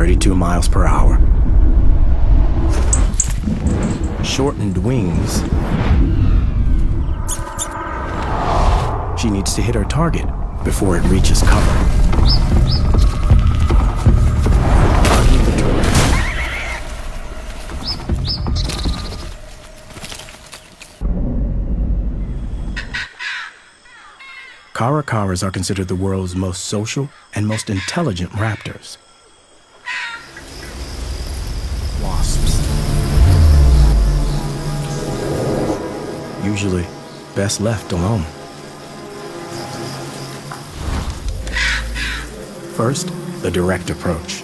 32 miles per hour. Shortened wings. She needs to hit her target before it reaches cover. Caracaras are considered the world's most social and most intelligent raptors. Wasps. Usually best left alone. First, the direct approach.